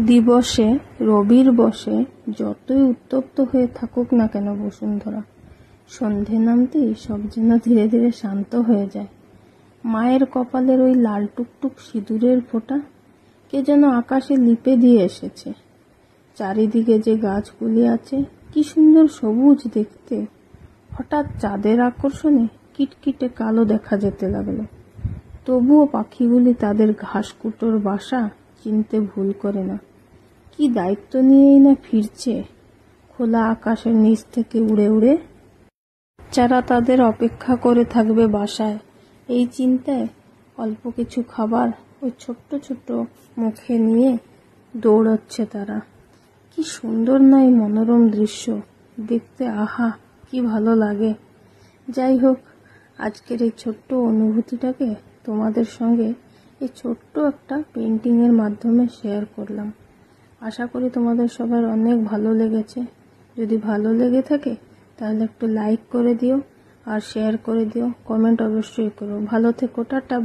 দিবসে রবির বসে যতই উত্তপ্ত হয়ে থাকুক না কেন বসুন্ধরা, সন্ধে নামতেই সব যেন ধীরে ধীরে শান্ত হয়ে যায়। মায়ের কপালের ওই লাল টুকটুক সিঁদুরের ফোঁটা কে যেন আকাশে লিপে দিয়ে এসেছে। চারিদিকে যে গাছগুলি আছে কি সুন্দর সবুজ দেখতে। হঠাৎ চাঁদের আকর্ষণে কিটকিটে কালো দেখা যেতে লাগলো। তবুও পাখিগুলি তাদের ঘাসকুটোর বাসা চিনতে ভুল করে না। কি দায়িত্ব নিয়েই না ফিরছে খোলা আকাশের নিচ থেকে উড়ে উড়ে। যারা তাদের অপেক্ষা করে থাকবে বাসায়, এই চিন্তায় অল্প কিছু খাবার ওই ছোট্ট ছোট্ট মুখে নিয়ে দৌড়চ্ছে তারা। কি সুন্দর না এই মনোরম দৃশ্য দেখতে, আহা কি ভালো লাগে। যাই হোক, আজকের এই ছোট্ট অনুভূতিটাকে তোমাদের সঙ্গে এই ছোট্ট একটা পেন্টিংয়ের মাধ্যমে শেয়ার করলাম। আশা করি তোমাদের সবার অনেক ভালো লেগেছে। যদি ভালো লেগে থাকে তাহলে একটু লাইক করে দিও আর শেয়ার করে দিও, কমেন্ট অবশ্যই করো। ভালো থেকো, টাটা।